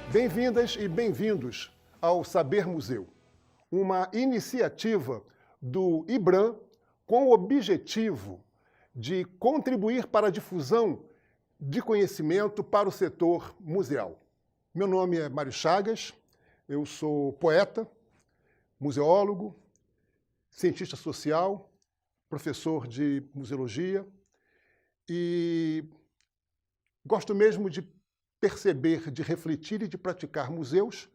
Bem-vindas e bem-vindos ao Saber Museu, uma iniciativa do IBRAM com o objetivo de contribuir para a difusão de conhecimento para o setor museal. Meu nome é Mário Chagas, eu sou poeta, museólogo, cientista social, professor de museologia e gosto mesmo de perceber, de refletir e de praticar museus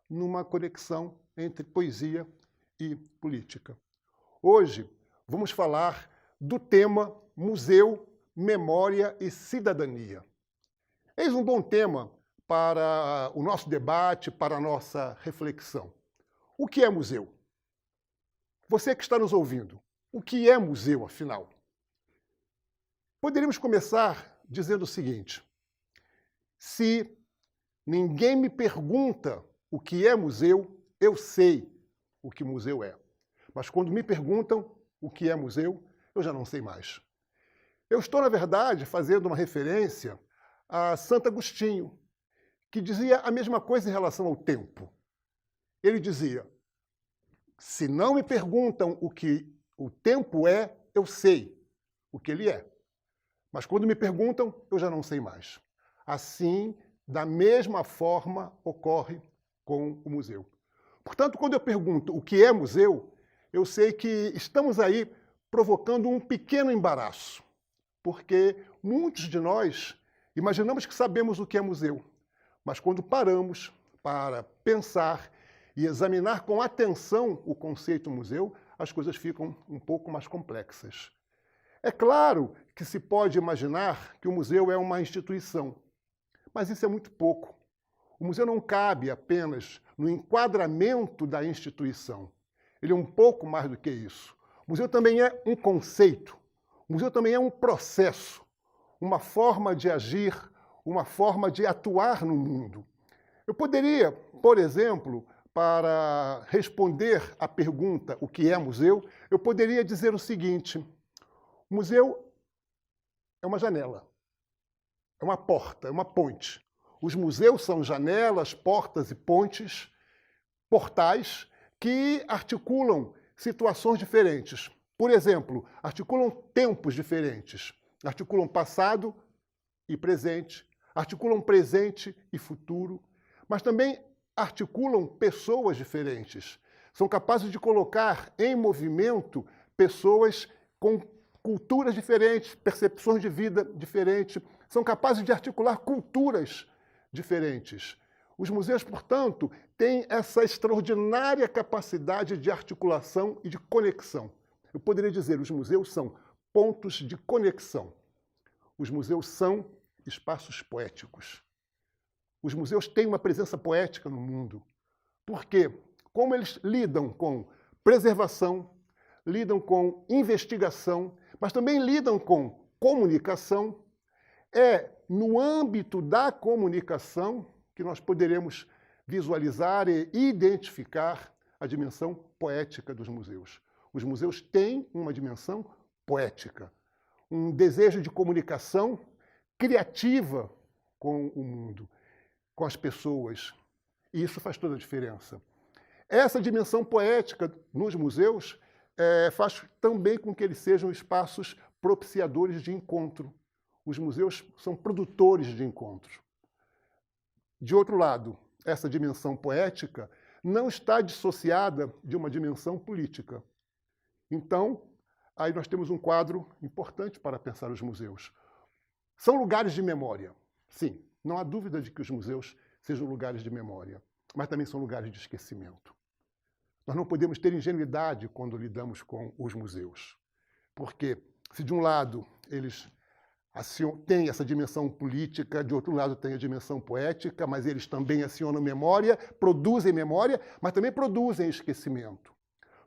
numa conexão entre poesia e política. Hoje vamos falar do tema Museu, Memória e Cidadania. Eis um bom tema para o nosso debate, para a nossa reflexão. O que é museu? Você que está nos ouvindo, o que é museu, afinal? Poderíamos começar dizendo o seguinte: se ninguém me pergunta o que é museu, eu sei o que museu é. Mas quando me perguntam o que é museu, eu já não sei mais. Eu estou, na verdade, fazendo uma referência a Santo Agostinho, que dizia a mesma coisa em relação ao tempo. Ele dizia: se não me perguntam o que o tempo é, eu sei o que ele é. Mas quando me perguntam, eu já não sei mais. Assim, da mesma forma, ocorre com o museu. Portanto, quando eu pergunto o que é museu, eu sei que estamos aí provocando um pequeno embaraço, porque muitos de nós imaginamos que sabemos o que é museu, mas quando paramos para pensar e examinar com atenção o conceito museu, as coisas ficam um pouco mais complexas. É claro que se pode imaginar que o museu é uma instituição, mas isso é muito pouco. O museu não cabe apenas no enquadramento da instituição. Ele é um pouco mais do que isso. O museu também é um conceito. O museu também é um processo, uma forma de agir, uma forma de atuar no mundo. Eu poderia, por exemplo, para responder à pergunta o que é museu, eu poderia dizer o seguinte: o museu é uma janela. É uma porta, é uma ponte. Os museus são janelas, portas e pontes, portais que articulam situações diferentes. Por exemplo, articulam tempos diferentes. Articulam passado e presente, articulam presente e futuro, mas também articulam pessoas diferentes. São capazes de colocar em movimento pessoas com culturas diferentes, percepções de vida diferentes, são capazes de articular culturas diferentes. Os museus, portanto, têm essa extraordinária capacidade de articulação e de conexão. Eu poderia dizer, os museus são pontos de conexão. Os museus são espaços poéticos. Os museus têm uma presença poética no mundo. Por quê? Como eles lidam com preservação, lidam com investigação, mas também lidam com comunicação, é no âmbito da comunicação que nós poderemos visualizar e identificar a dimensão poética dos museus. Os museus têm uma dimensão poética, um desejo de comunicação criativa com o mundo, com as pessoas. E isso faz toda a diferença. Essa dimensão poética nos museus faz também com que eles sejam espaços propiciadores de encontro. Os museus são produtores de encontros. De outro lado, essa dimensão poética não está dissociada de uma dimensão política. Então, aí nós temos um quadro importante para pensar os museus. São lugares de memória. Sim, não há dúvida de que os museus sejam lugares de memória, mas também são lugares de esquecimento. Nós não podemos ter ingenuidade quando lidamos com os museus, porque se de um lado eles têm essa dimensão política, de outro lado tem a dimensão poética, mas eles também acionam memória, mas também produzem esquecimento.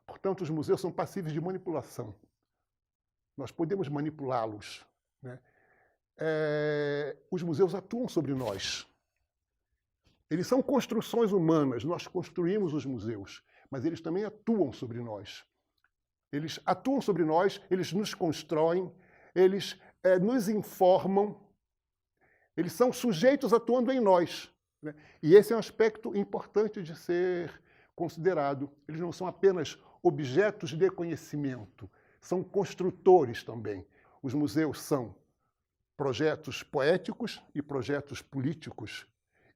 Portanto, os museus são passíveis de manipulação. Nós podemos manipulá-los, né? Os museus atuam sobre nós. Eles são construções humanas, nós construímos os museus, mas eles também atuam sobre nós. Eles atuam sobre nós, eles nos constroem, eles nos informam, eles são sujeitos atuando em nós. né? E esse é um aspecto importante de ser considerado. Eles não são apenas objetos de conhecimento, são construtores também. Os museus são projetos poéticos e projetos políticos.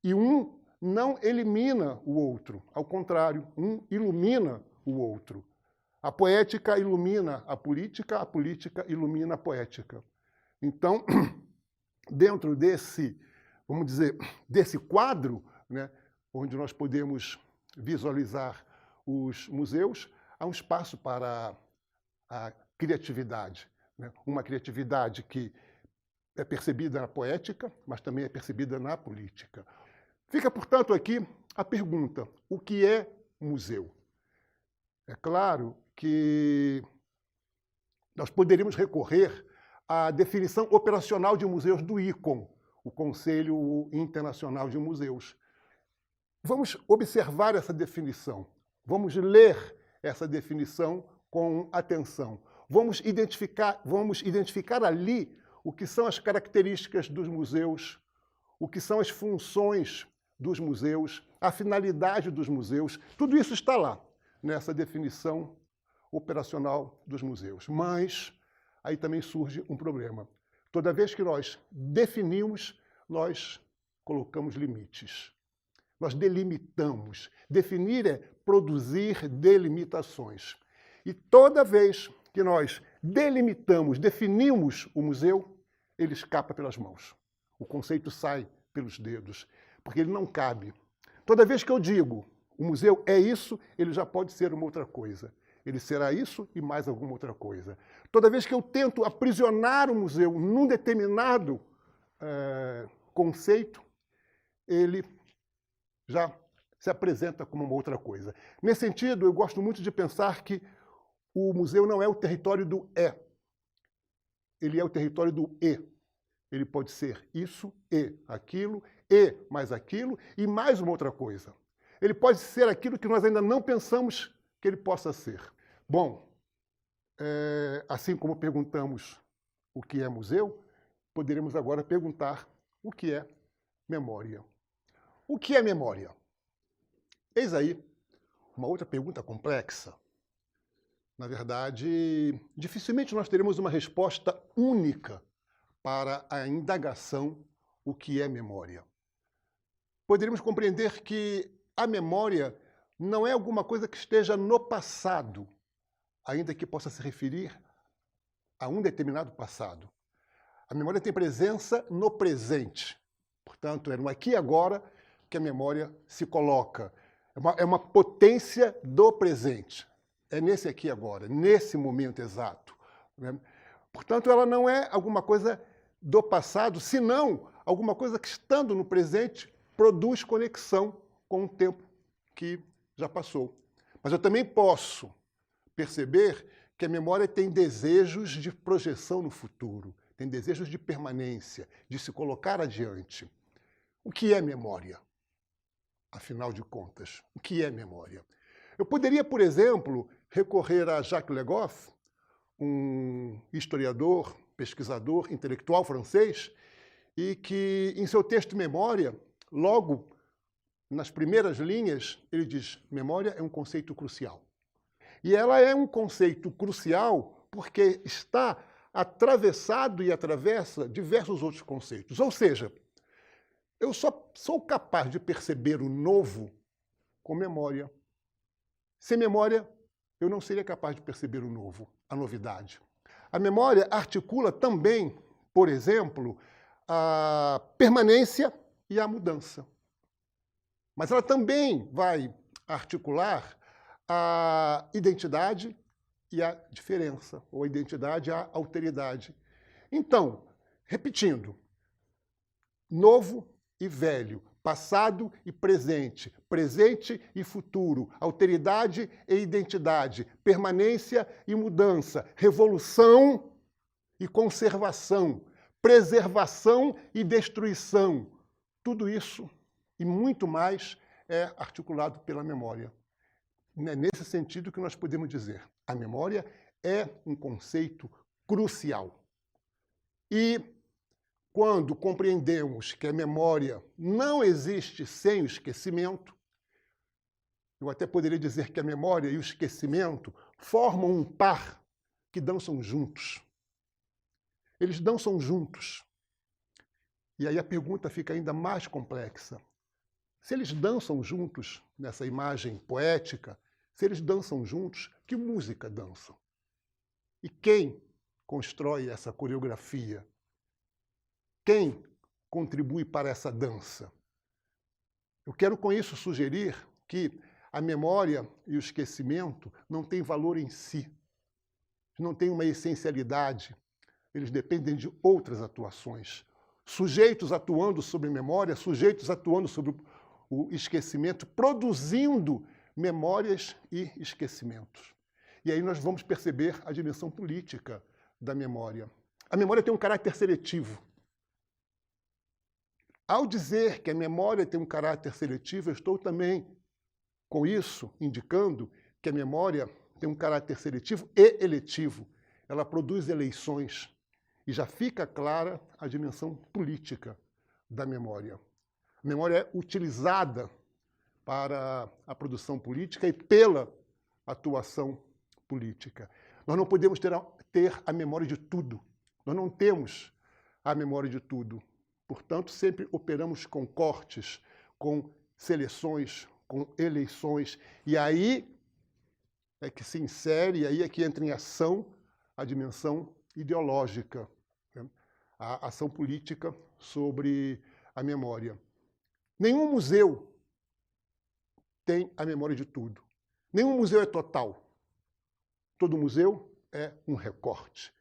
E um não elimina o outro, ao contrário, um ilumina o outro. A poética ilumina a política ilumina a poética. Então, dentro desse, vamos dizer, desse quadro, né, onde nós podemos visualizar os museus, há um espaço para a criatividade, né? Uma criatividade que é percebida na poética, mas também é percebida na política. Fica, portanto, aqui a pergunta: o que é museu? É claro que nós poderíamos recorrer à definição operacional de museus do ICOM, o Conselho Internacional de Museus. Vamos observar essa definição, vamos ler essa definição com atenção. Vamos identificar ali o que são as características dos museus, o que são as funções dos museus, a finalidade dos museus. Tudo isso está lá, nessa definição operacional dos museus. Mas aí também surge um problema. Toda vez que nós definimos, nós colocamos limites. Nós delimitamos. Definir é produzir delimitações. E toda vez que nós delimitamos, definimos o museu, ele escapa pelas mãos. O conceito sai pelos dedos, porque ele não cabe. Toda vez que eu digo o museu é isso, ele já pode ser uma outra coisa. Ele será isso e mais alguma outra coisa. Toda vez que eu tento aprisionar o museu num determinado conceito, ele já se apresenta como uma outra coisa. Nesse sentido, eu gosto muito de pensar que o museu não é o território do é. Ele é o território do e. Ele pode ser isso e aquilo, e mais aquilo, e mais uma outra coisa. Ele pode ser aquilo que nós ainda não pensamos que ele possa ser. Bom, assim como perguntamos o que é museu, poderemos agora perguntar o que é memória. O que é memória? Eis aí uma outra pergunta complexa. Na verdade, dificilmente nós teremos uma resposta única para a indagação o que é memória. Poderíamos compreender que a memória não é alguma coisa que esteja no passado, ainda que possa se referir a um determinado passado. A memória tem presença no presente. Portanto, é no aqui e agora que a memória se coloca. É uma potência do presente. É nesse aqui e agora, nesse momento exato, né? Portanto, ela não é alguma coisa do passado, senão alguma coisa que, estando no presente, produz conexão com o tempo que já passou. Mas eu também posso perceber que a memória tem desejos de projeção no futuro, tem desejos de permanência, de se colocar adiante. O que é memória? Afinal de contas, o que é memória? Eu poderia, por exemplo, recorrer a Jacques Le Goff, um historiador, pesquisador, intelectual francês, e que, em seu texto Memória, logo nas primeiras linhas, ele diz: memória é um conceito crucial. E ela é um conceito crucial porque está atravessado e atravessa diversos outros conceitos. Ou seja, eu só sou capaz de perceber o novo com memória. Sem memória, eu não seria capaz de perceber o novo, a novidade. A memória articula também, por exemplo, a permanência e a mudança. Mas ela também vai articular a identidade e a diferença, ou a identidade e a alteridade. Então, repetindo, novo e velho, passado e presente, presente e futuro, alteridade e identidade, permanência e mudança, revolução e conservação, preservação e destruição. Tudo isso e muito mais é articulado pela memória. É nesse sentido que nós podemos dizer: a memória é um conceito crucial. E quando compreendemos que a memória não existe sem o esquecimento. Eu até poderia dizer que a memória e o esquecimento formam um par que dançam juntos. Eles dançam juntos. E aí a pergunta fica ainda mais complexa. Se eles dançam juntos, nessa imagem poética, se eles dançam juntos, que música dançam? E quem constrói essa coreografia? Quem contribui para essa dança? Eu quero com isso sugerir que a memória e o esquecimento não têm valor em si, não têm uma essencialidade, eles dependem de outras atuações. Sujeitos atuando sobre memória, sujeitos atuando sobre o esquecimento, produzindo memórias e esquecimentos. E aí nós vamos perceber a dimensão política da memória. A memória tem um caráter seletivo. Ao dizer que a memória tem um caráter seletivo, eu estou também, com isso, indicando que a memória tem um caráter seletivo e eletivo. Ela produz eleições. E já fica clara a dimensão política da memória. A memória é utilizada para a produção política e pela atuação política. Nós não podemos ter a memória de tudo. Nós não temos a memória de tudo. Portanto, sempre operamos com cortes, com seleções, com eleições. E aí é que se insere, aí é que entra em ação a dimensão ideológica, né? A ação política sobre a memória. Nenhum museu tem a memória de tudo. Nenhum museu é total. Todo museu é um recorte.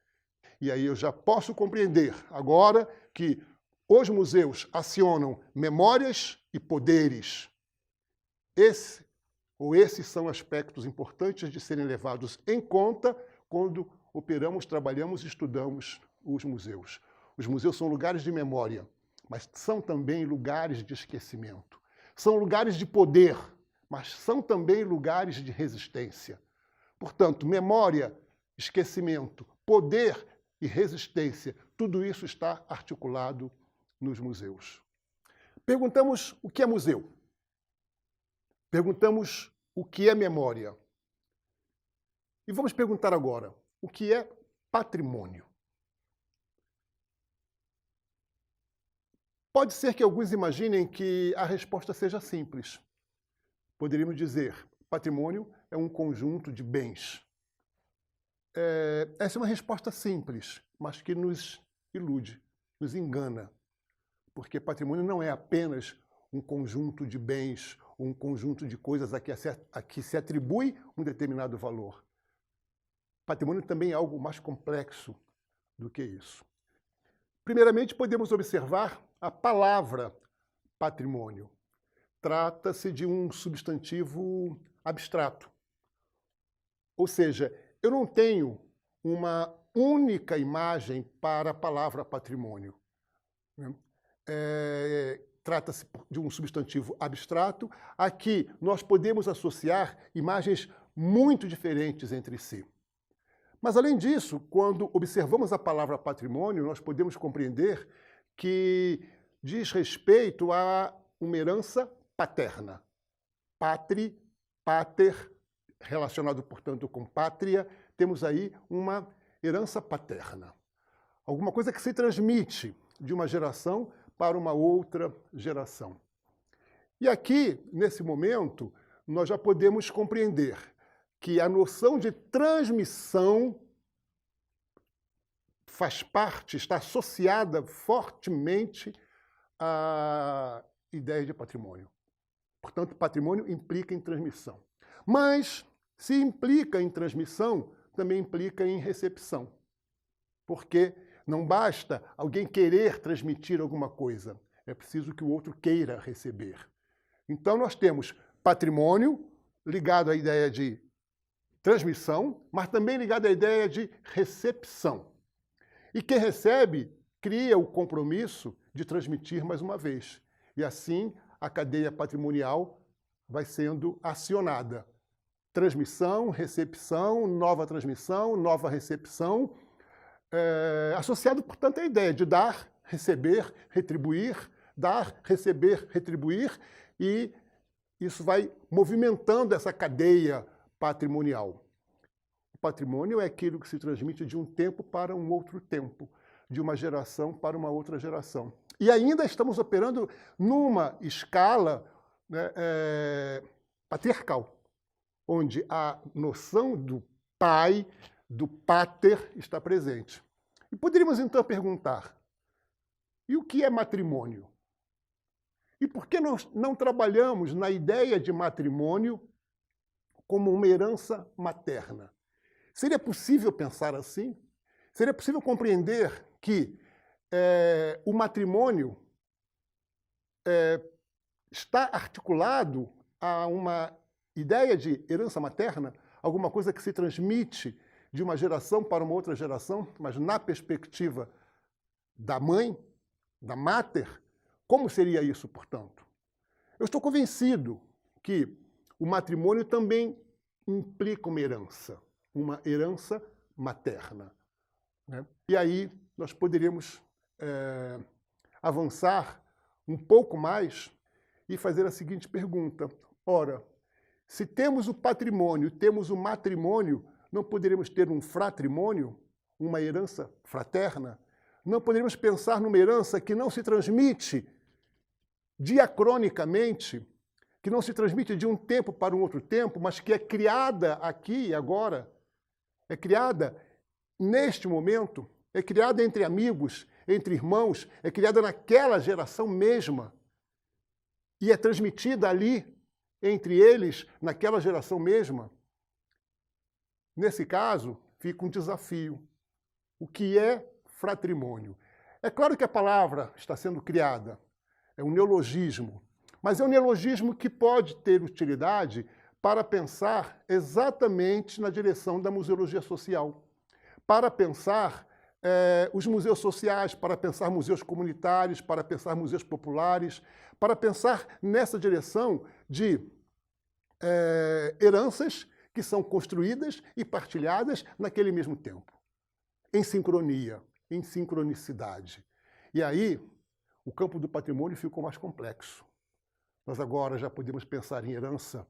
E aí eu já posso compreender agora que os museus acionam memórias e poderes. Esses são aspectos importantes de serem levados em conta quando operamos, trabalhamos e estudamos os museus. Os museus são lugares de memória, mas são também lugares de esquecimento. São lugares de poder, mas são também lugares de resistência. Portanto, memória, esquecimento, poder e resistência, tudo isso está articulado nos museus. Perguntamos o que é museu. Perguntamos o que é memória. E vamos perguntar agora, o que é patrimônio? Pode ser que alguns imaginem que a resposta seja simples. Poderíamos dizer, patrimônio é um conjunto de bens. Essa é uma resposta simples, mas que nos ilude, nos engana. Porque patrimônio não é apenas um conjunto de bens, um conjunto de coisas a que se atribui um determinado valor. Patrimônio também é algo mais complexo do que isso. Primeiramente, podemos observar a palavra patrimônio. Trata-se de um substantivo abstrato. Ou seja, eu não tenho uma única imagem para a palavra patrimônio. Trata-se de um substantivo abstrato a que nós podemos associar imagens muito diferentes entre si. Mas, além disso, quando observamos a palavra patrimônio, nós podemos compreender que diz respeito a uma herança paterna. Patri, pater, relacionado, portanto, com pátria, temos aí uma herança paterna. Alguma coisa que se transmite de uma geração para uma outra geração. E aqui, nesse momento, nós já podemos compreender que a noção de transmissão faz parte, está associada fortemente à ideia de patrimônio. Portanto, patrimônio implica em transmissão. Mas, se implica em transmissão, também implica em recepção. Porque não basta alguém querer transmitir alguma coisa, é preciso que o outro queira receber. Então, nós temos patrimônio ligado à ideia de transmissão, mas também ligado à ideia de recepção. E quem recebe cria o compromisso de transmitir mais uma vez. E assim a cadeia patrimonial vai sendo acionada. Transmissão, recepção, nova recepção, associado, portanto, à ideia de dar, receber, retribuir, dar, receber, retribuir, e isso vai movimentando essa cadeia patrimonial. O patrimônio é aquilo que se transmite de um tempo para um outro tempo, de uma geração para uma outra geração. E ainda estamos operando numa escala, né, patriarcal, onde a noção do pai, do pater, está presente. E poderíamos então perguntar, e o que é matrimônio? E por que nós não trabalhamos na ideia de matrimônio como uma herança materna? Seria possível pensar assim? Seria possível compreender que o matrimônio está articulado a uma ideia de herança materna, alguma coisa que se transmite de uma geração para uma outra geração, mas na perspectiva da mãe, da mater? Como seria isso, portanto? Eu estou convencido que o matrimônio também implica uma herança materna, né? E aí nós poderíamos avançar um pouco mais e fazer a seguinte pergunta. Ora, se temos o patrimônio, temos o matrimônio, não poderíamos ter um fratrimônio, uma herança fraterna? Não poderíamos pensar numa herança que não se transmite diacronicamente, que não se transmite de um tempo para um outro tempo, mas que é criada aqui e agora, é criada neste momento, é criada entre amigos, entre irmãos, é criada naquela geração mesma e é transmitida ali, entre eles, naquela geração mesma? Nesse caso, fica um desafio. O que é fratrimônio? É claro que a palavra está sendo criada, é um neologismo, mas é um neologismo que pode ter utilidade para pensar exatamente na direção da museologia social, para pensar os museus sociais, para pensar museus comunitários, para pensar museus populares, para pensar nessa direção de heranças que são construídas e partilhadas naquele mesmo tempo, em sincronia, em sincronicidade. E aí, o campo do patrimônio ficou mais complexo. Nós agora já podemos pensar em herança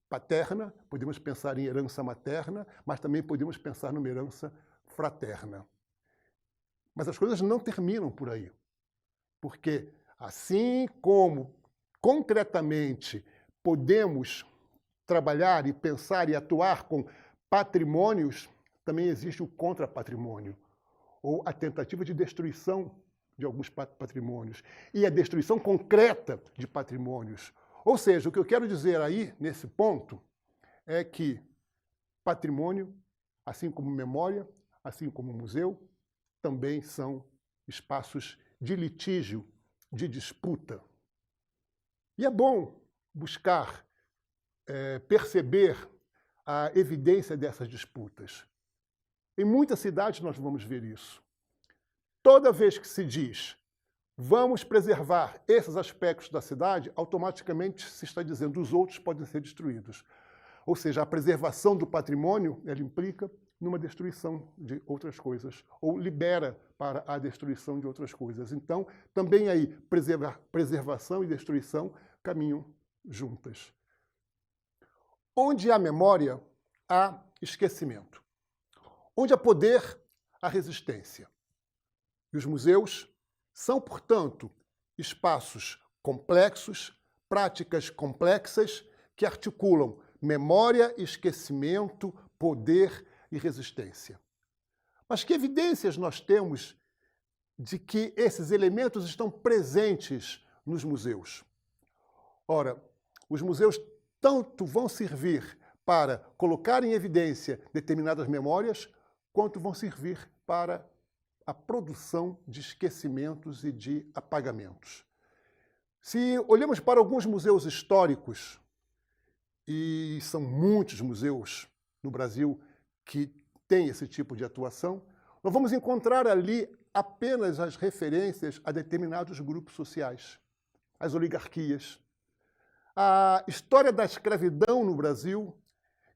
paterna, podemos pensar em herança materna, mas também podemos pensar numa herança fraterna. Mas as coisas não terminam por aí, porque assim como concretamente podemos trabalhar e pensar e atuar com patrimônios, também existe o contrapatrimônio, ou a tentativa de destruição de alguns patrimônios, e a destruição concreta de patrimônios. Ou seja, o que eu quero dizer aí, nesse ponto, é que patrimônio, assim como memória, assim como museu, também são espaços de litígio, de disputa. E é bom buscar perceber a evidência dessas disputas. Em muitas cidades nós vamos ver isso. Toda vez que se diz vamos preservar esses aspectos da cidade, automaticamente se está dizendo os outros podem ser destruídos. Ou seja, a preservação do patrimônio, ela implica numa destruição de outras coisas, ou libera para a destruição de outras coisas. Então, também aí, preservação e destruição caminham juntas. Onde há memória, há esquecimento. Onde há poder, há resistência. E os museus são, portanto, espaços complexos, práticas complexas que articulam memória, esquecimento, poder e resistência. Mas que evidências nós temos de que esses elementos estão presentes nos museus? Ora, os museus tanto vão servir para colocar em evidência determinadas memórias, quanto vão servir para a produção de esquecimentos e de apagamentos. Se olhamos para alguns museus históricos, e são muitos museus no Brasil que têm esse tipo de atuação, nós vamos encontrar ali apenas as referências a determinados grupos sociais, as oligarquias, a história da escravidão no Brasil,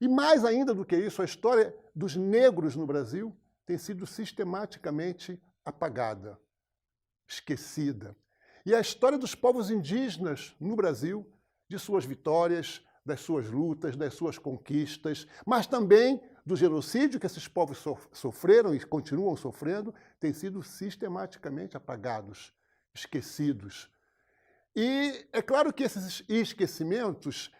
e mais ainda do que isso, a história dos negros no Brasil tem sido sistematicamente apagada, esquecida. E a história dos povos indígenas no Brasil, de suas vitórias, das suas lutas, das suas conquistas, mas também do genocídio que esses povos sofreram e continuam sofrendo, têm sido sistematicamente apagados, esquecidos. E é claro que esses esquecimentos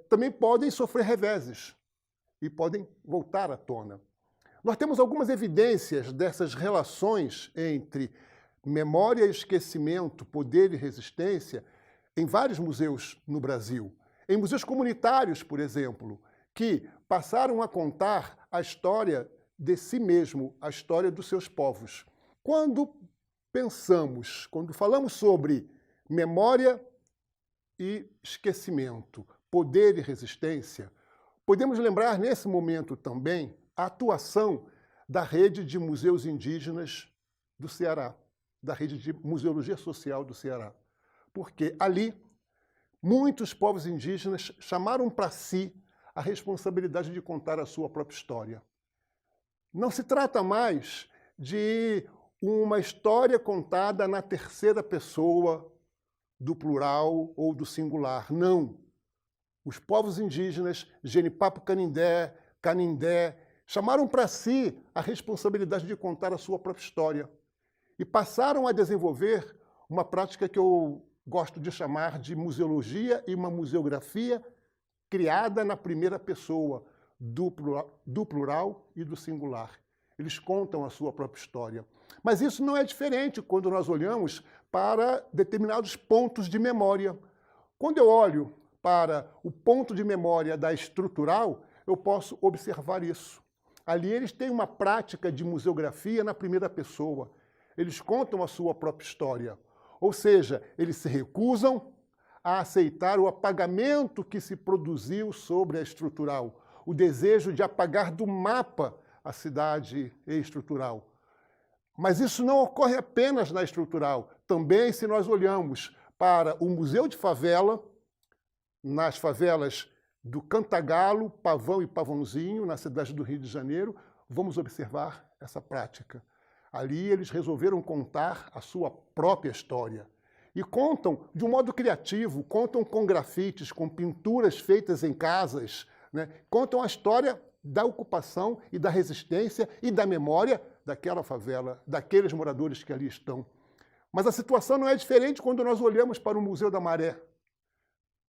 também podem sofrer reveses e podem voltar à tona. Nós temos algumas evidências dessas relações entre memória e esquecimento, poder e resistência, em vários museus no Brasil. Em museus comunitários, por exemplo, que passaram a contar a história de si mesmo, a história dos seus povos. Quando falamos sobre memória e esquecimento, poder e resistência, podemos lembrar nesse momento também a atuação da rede de museus indígenas do Ceará, da rede de museologia social do Ceará. Porque ali, muitos povos indígenas chamaram para si a responsabilidade de contar a sua própria história. Não se trata mais de uma história contada na terceira pessoa do plural ou do singular. Não. Os povos indígenas, Genipapo Canindé, Canindé, chamaram para si a responsabilidade de contar a sua própria história e passaram a desenvolver uma prática que eu gosto de chamar de museologia e uma museografia criada na primeira pessoa, do plural e do singular. Eles contam a sua própria história. Mas isso não é diferente quando nós olhamos para determinados pontos de memória. Quando eu olho para o ponto de memória da estrutural, eu posso observar isso. Ali eles têm uma prática de museografia na primeira pessoa. Eles contam a sua própria história. Ou seja, eles se recusam a aceitar o apagamento que se produziu sobre a estrutural, o desejo de apagar do mapa a cidade estrutural. Mas isso não ocorre apenas na estrutural. Também, se nós olhamos para o Museu de Favela, nas favelas do Cantagalo, Pavão e Pavãozinho, na cidade do Rio de Janeiro, vamos observar essa prática. Ali eles resolveram contar a sua própria história. E contam de um modo criativo, contam com grafites, com pinturas feitas em casas, né? Contam a história da ocupação e da resistência e da memória daquela favela, daqueles moradores que ali estão. Mas a situação não é diferente quando nós olhamos para o Museu da Maré,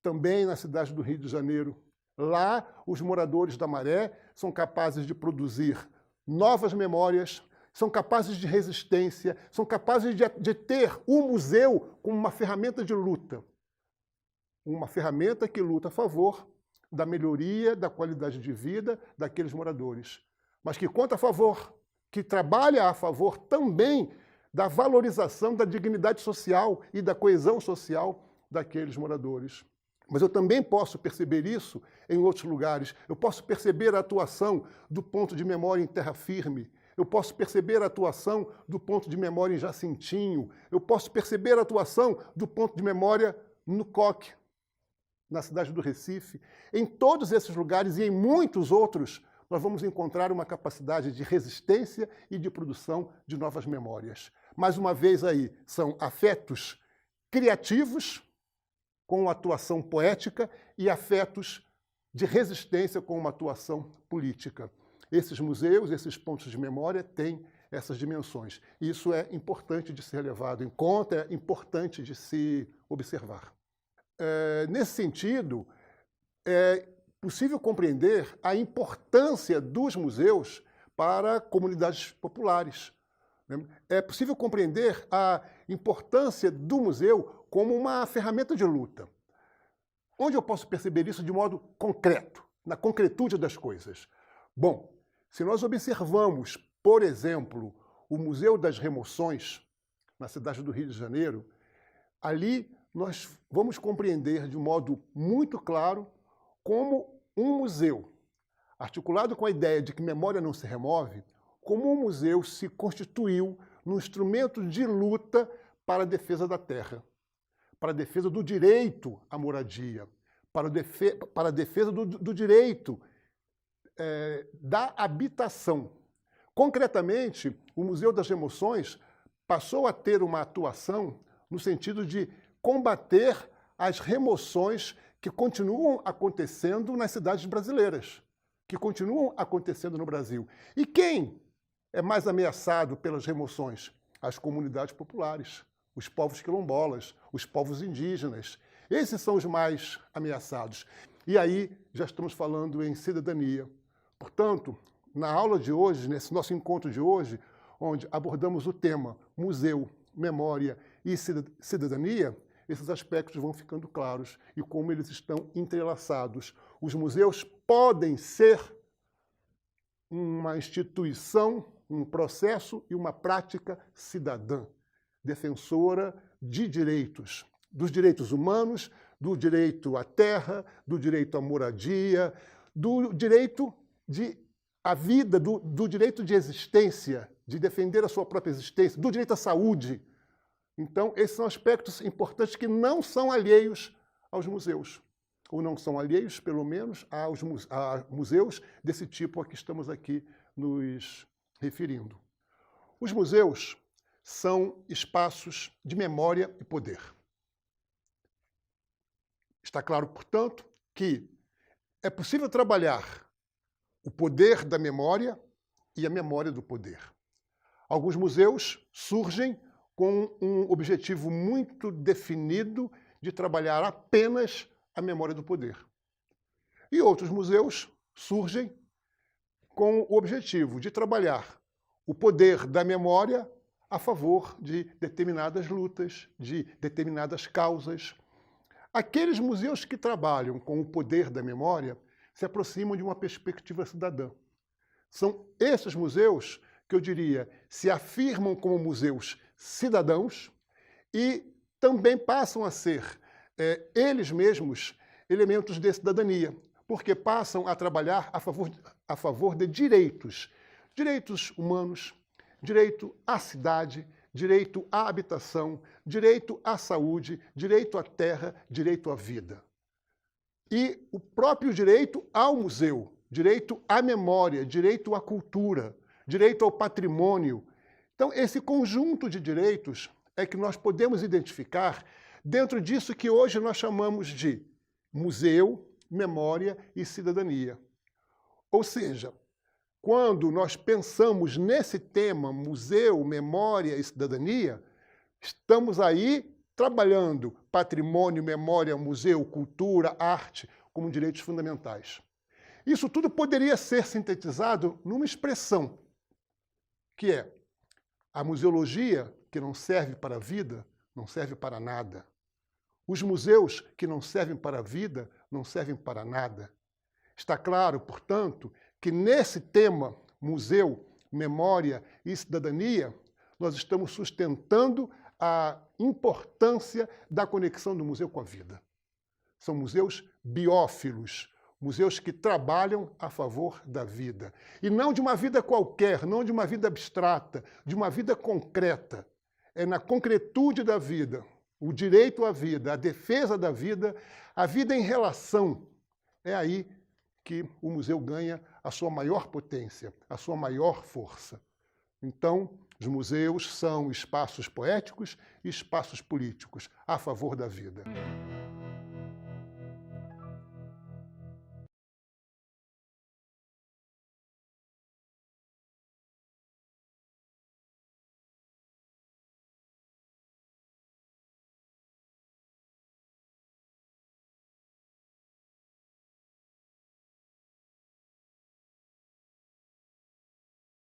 também na cidade do Rio de Janeiro. Lá, os moradores da Maré são capazes de produzir novas memórias, são capazes de resistência, são capazes de ter o museu como uma ferramenta de luta. Uma ferramenta que luta a favor da melhoria da qualidade de vida daqueles moradores, mas que conta a favor, que trabalha a favor também da valorização da dignidade social e da coesão social daqueles moradores. Mas eu também posso perceber isso em outros lugares. Eu posso perceber a atuação do ponto de memória em Terra Firme. Eu posso perceber a atuação do ponto de memória em Jacintinho. Eu posso perceber a atuação do ponto de memória no Coque, na cidade do Recife. Em todos esses lugares e em muitos outros, nós vamos encontrar uma capacidade de resistência e de produção de novas memórias. Mais uma vez aí, são afetos criativos, com uma atuação poética, e afetos de resistência com uma atuação política. Esses museus, esses pontos de memória têm essas dimensões. Isso é importante de ser levado em conta, é importante de se observar. Nesse sentido, é possível compreender a importância dos museus para comunidades populares. É possível compreender a importância do museu como uma ferramenta de luta. Onde eu posso perceber isso de modo concreto, na concretude das coisas? Bom, se nós observamos, por exemplo, o Museu das Remoções, na cidade do Rio de Janeiro, ali nós vamos compreender de um modo muito claro como um museu, articulado com a ideia de que memória não se remove, como um museu se constituiu num instrumento de luta para a defesa da terra, para a defesa do direito à moradia, para a defesa do direito da habitação. Concretamente, o Museu das Remoções passou a ter uma atuação no sentido de combater as remoções que continuam acontecendo nas cidades brasileiras, que continuam acontecendo no Brasil. E quem é mais ameaçado pelas remoções? As comunidades populares, os povos quilombolas, os povos indígenas. Esses são os mais ameaçados. E aí já estamos falando em cidadania. Portanto, na aula de hoje, nesse nosso encontro de hoje, onde abordamos o tema museu, memória e cidadania, esses aspectos vão ficando claros e como eles estão entrelaçados. Os museus podem ser uma instituição, um processo e uma prática cidadã, defensora de direitos, dos direitos humanos, do direito à terra, do direito à moradia, do direito à vida, do direito de existência, de defender a sua própria existência, do direito à saúde. Então, esses são aspectos importantes que não são alheios aos museus, ou não são alheios, pelo menos, a museus desse tipo a que estamos aqui nos referindo. Os museus são espaços de memória e poder. Está claro, portanto, que é possível trabalhar o poder da memória e a memória do poder. Alguns museus surgem com um objetivo muito definido de trabalhar apenas a memória do poder. E outros museus surgem com o objetivo de trabalhar o poder da memória a favor de determinadas lutas, de determinadas causas. Aqueles museus que trabalham com o poder da memória se aproximam de uma perspectiva cidadã. São esses museus que eu diria se afirmam como museus cidadãos e também passam a ser eles mesmos elementos de cidadania, porque passam a trabalhar a favor de direitos, direitos humanos, direito à cidade, direito à habitação, direito à saúde, direito à terra, direito à vida. E o próprio direito ao museu, direito à memória, direito à cultura, direito ao patrimônio. Então, esse conjunto de direitos é que nós podemos identificar dentro disso que hoje nós chamamos de museu, memória e cidadania. Ou seja, quando nós pensamos nesse tema, museu, memória e cidadania, estamos aí trabalhando patrimônio, memória, museu, cultura, arte como direitos fundamentais. Isso tudo poderia ser sintetizado numa expressão, que é a museologia que não serve para a vida, não serve para nada. Os museus que não servem para a vida, não servem para nada. Está claro, portanto, que nesse tema, museu, memória e cidadania, nós estamos sustentando a importância da conexão do museu com a vida. São museus biófilos, museus que trabalham a favor da vida. E não de uma vida qualquer, não de uma vida abstrata, de uma vida concreta. É na concretude da vida, o direito à vida, a defesa da vida, a vida em relação. É aí que o museu ganha a sua maior potência, a sua maior força. Então, os museus são espaços poéticos e espaços políticos a favor da vida.